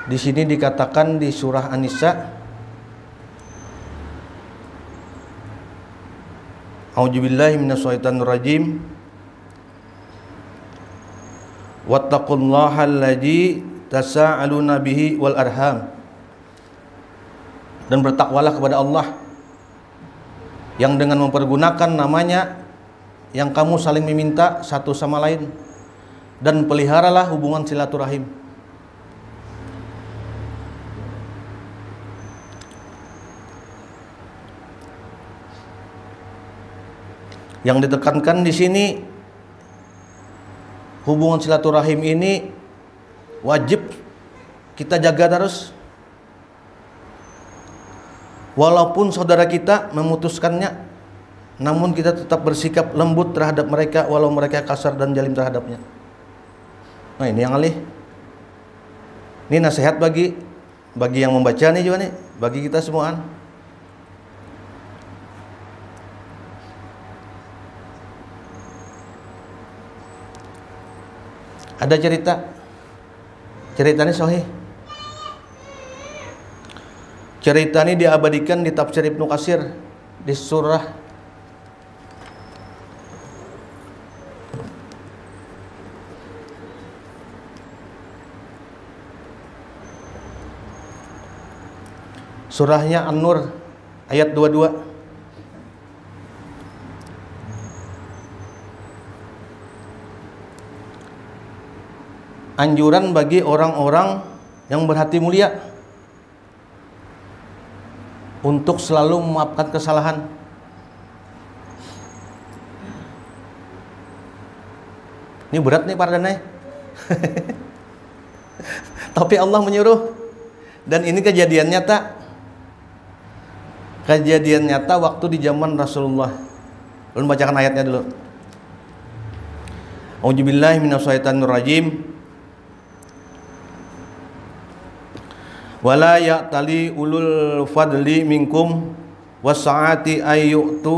Di sini dikatakan di surah An-Nisa, A'udzubillahi minasyaitonir rajim. Wattaqullaha alladzi tasaaluna bihi wal arham. Dan bertakwalah kepada Allah yang dengan mempergunakan namanya yang kamu saling meminta satu sama lain, dan peliharalah hubungan silaturahim. Yang ditekankan di sini, hubungan silaturahim ini wajib kita jaga terus. Walaupun saudara kita memutuskannya, namun kita tetap bersikap lembut terhadap mereka walau mereka kasar dan zalim terhadapnya. Nah, ini yang alih. Ini nasihat bagi yang membaca nih juga nih, bagi kita semuaan. Ada cerita ini sahih. Cerita ini diabadikan di tafsir Ibnu Katsir di surah surahnya An-Nur ayat 22. Anjuran bagi orang-orang yang berhati mulia untuk selalu memaafkan kesalahan. Ini berat nih para danai. Tapi Allah menyuruh, dan ini kejadian nyata. Kejadian nyata waktu di zaman Rasulullah. Ulun bacakan ayatnya dulu. A'udzubillahi minasyaitonir rajim. Wala ya'tali ulul fadli minkum wasa'ati ayyu'tu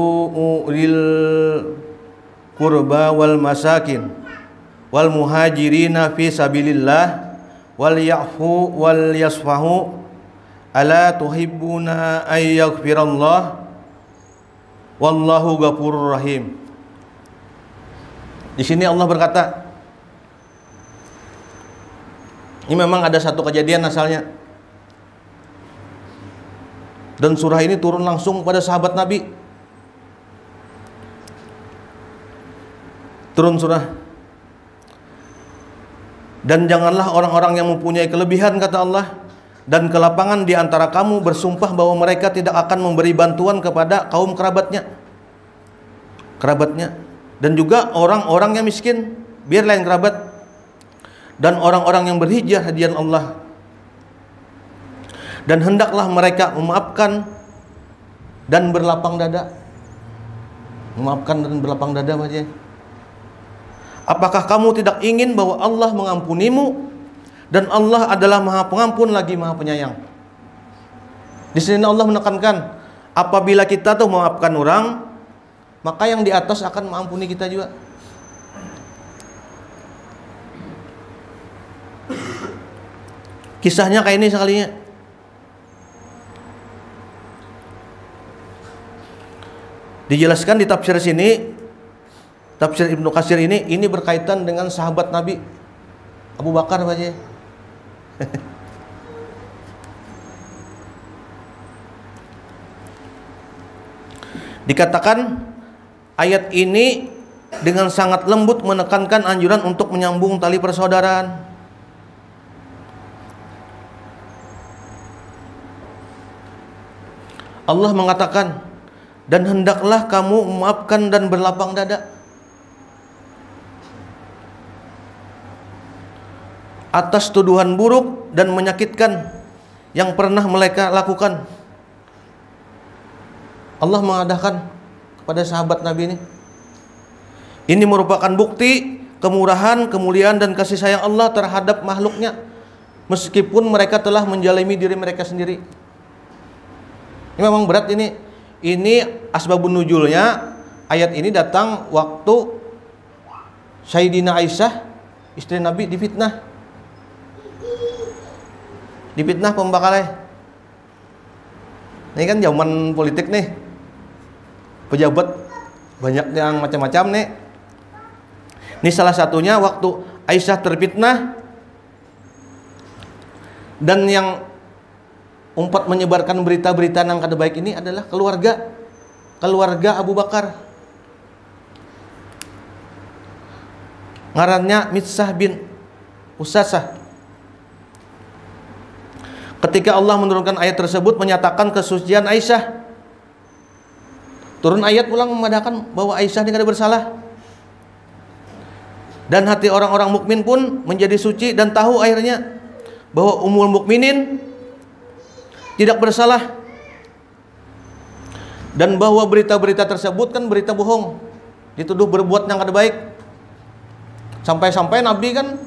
ulil qurba wal masakin wal muhajirina fi sabilillah wal ya'fu wal yasfahu ala tuhibbuna ay yaghfirallah wallahu ghafurur rahim. Di sini Allah berkata, ini memang ada satu kejadian asalnya. Dan surah ini turun langsung pada sahabat Nabi. Turun surah. Dan janganlah orang-orang yang mempunyai kelebihan, kata Allah, dan kelapangan di antara kamu bersumpah bahwa mereka tidak akan memberi bantuan kepada kaum kerabatnya. Dan juga orang-orang yang miskin, biar lain kerabat. Dan orang-orang yang berhijrah hadiah Allah. Dan hendaklah mereka memaafkan dan berlapang dada. Memaafkan dan berlapang dada aja. Apakah kamu tidak ingin bahwa Allah mengampunimu, dan Allah adalah Maha Pengampun lagi Maha Penyayang? Di sini Allah menekankan, apabila kita tuh memaafkan orang, maka yang di atas akan mengampuni kita juga. Kisahnya kayak ini sekalinya. Dijelaskan di tafsir sini, tafsir Ibnu Katsir ini berkaitan dengan sahabat Nabi Abu Bakar aja. Dikatakan ayat ini dengan sangat lembut menekankan anjuran untuk menyambung tali persaudaraan. Allah mengatakan, dan hendaklah kamu memaafkan dan berlapang dada atas tuduhan buruk dan menyakitkan yang pernah mereka lakukan. Allah mengadakan kepada sahabat Nabi ini. Ini merupakan bukti kemurahan, kemuliaan dan kasih sayang Allah terhadap makhluknya, meskipun mereka telah menjalimi diri mereka sendiri. Ini memang berat ini. Ini asbabun nuzulnya, ayat ini datang waktu Sayyidina Aisyah istri Nabi difitnah. dipitnah pembakalai. Ini kan zaman politik nih, pejabat banyak yang macam-macam nih. Ini salah satunya waktu Aisyah terfitnah, dan yang umpat menyebarkan berita-berita yang kada baik ini adalah keluarga Abu Bakar. Ngarannya Mitsah bin Usasah. Ketika Allah menurunkan ayat tersebut menyatakan kesucian Aisyah, turun ayat pulang memadakan bahwa Aisyah ini tidak bersalah. Dan hati orang-orang mukmin pun menjadi suci dan tahu akhirnya bahwa Ummul Mukminin tidak bersalah, dan bahwa berita-berita tersebut kan berita bohong, dituduh berbuat yang kada baik. Sampai-sampai Nabi kan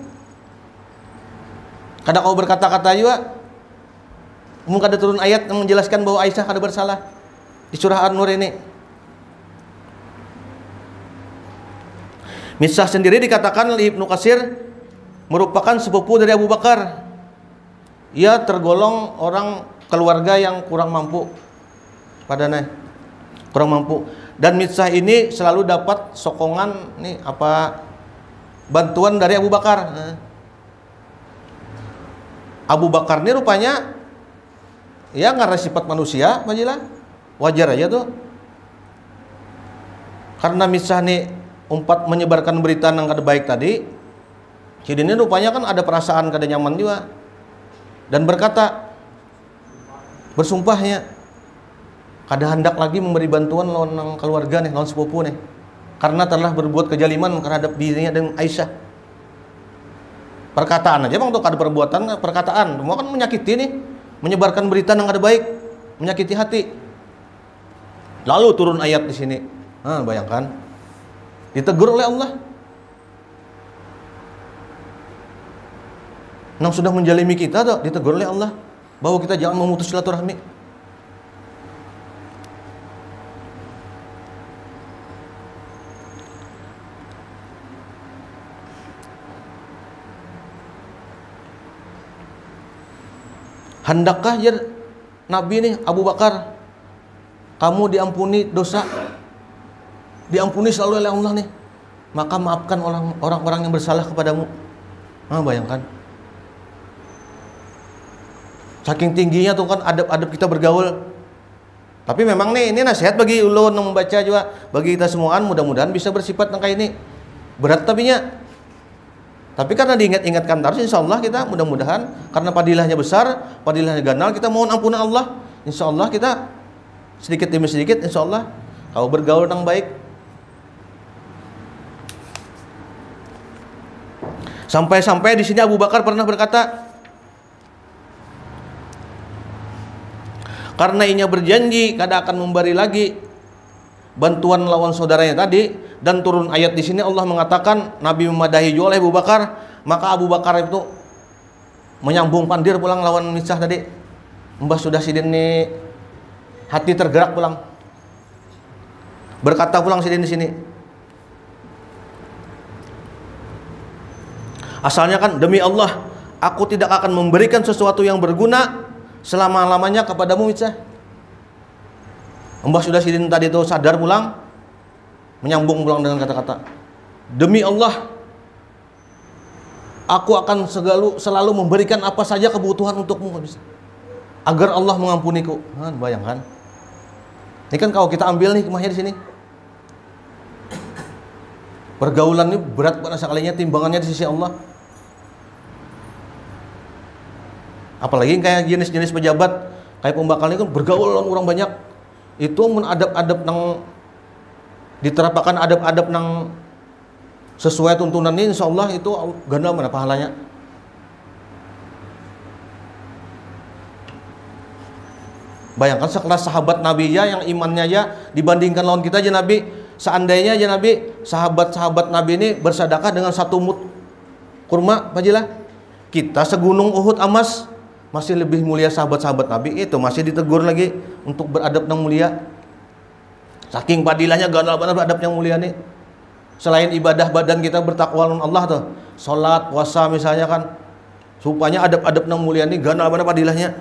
kada kau berkata-kata juga, mungkin kada turun ayat yang menjelaskan bahwa Aisyah kada bersalah di surah An-Nur ini. Misah sendiri dikatakan oleh Ibnu Katsir merupakan sepupu dari Abu Bakar. Ia tergolong orang keluarga yang kurang mampu, padanya kurang mampu. Dan Misah ini selalu dapat sokongan nih bantuan dari Abu Bakar. Abu Bakar ini rupanya ya karena sifat manusia, majilah wajar aja tuh. Karena Misah nih umpat menyebarkan berita yang kada baik tadi, jadi ini rupanya kan ada perasaan kada nyaman juga, dan berkata, bersumpahnya kada hendak lagi memberi bantuan lawan keluarga nih, lawan sepupu nih, karena telah berbuat kejaliman terhadap dirinya dan Aisyah. Perkataan aja bang tuh, kada perbuatan, perkataan semua kan menyakiti nih, menyebarkan berita yang kada baik, menyakiti hati. Lalu turun ayat di sini. Bayangkan, ditegur oleh Allah. Nang sudah menjalimi kita tuh, ditegur oleh Allah bahwa kita jangan memutus silaturahmi. Hendakkah ya Nabi nih Abu Bakar, kamu diampuni dosa, diampuni selalu oleh Allah nih, maka maafkan orang-orang yang bersalah kepadamu. Bayangkan, saking tingginya tuh kan adab-adab kita bergaul. Tapi memang nih ini nasihat bagi ulun yang membaca juga, bagi kita semuaan, mudah-mudahan bisa bersifat yang kayak ini. Berat tapi karena diingat-ingatkan terus, insya Allah kita mudah-mudahan karena padilahnya besar, padilahnya ganal, kita mohon ampunan Allah. Insya Allah kita sedikit demi sedikit, insya Allah kalau bergaul yang baik. Sampai-sampai di sini Abu Bakar pernah berkata, karena inya berjanji kada akan memberi lagi bantuan lawan saudaranya tadi, dan turun ayat di sini Allah mengatakan Nabi memadahi juga oleh Abu Bakar, maka Abu Bakar itu menyambung pandir pulang lawan Misah tadi. Mbah sudah sidin nih hati tergerak pulang, berkata pulang sidin di sini. Asalnya kan, demi Allah aku tidak akan memberikan sesuatu yang berguna selama-lamanya kepadamu Misah. Mbah sudah sidin tadi itu sadar pulang, menyambung pulang dengan kata-kata, demi Allah aku akan selalu memberikan apa saja kebutuhan untukmu agar Allah mengampuniku. Bayangkan, ini kan kalau kita ambil nih hikmahnya di sini, pergaulan ini berat pada sekalinya, timbangannya di sisi Allah. Apalagi kayak jenis-jenis pejabat kayak pembakal ini kan bergaul dengan orang banyak, itu menadab-adab nang diterapkan adab-adab nang sesuai tuntunan ini, insya Allah itu ganda mana pahalanya. Bayangkan sekelas sahabat Nabi ya, yang imannya ya dibandingkan lawan kita aja Nabi. Seandainya aja Nabi, sahabat-sahabat Nabi ini bersedekah dengan satu mud kurma, pajilah kita segunung Uhud emas, masih lebih mulia sahabat-sahabat Nabi itu, masih ditegur lagi untuk beradab yang mulia. Saking padilahnya ganal benar adab yang mulia nih. Selain ibadah badan kita bertakwa dengan Allah tuh, salat, puasa misalnya kan, supaya adab-adab nang mulia ini ganal mana padilahnya.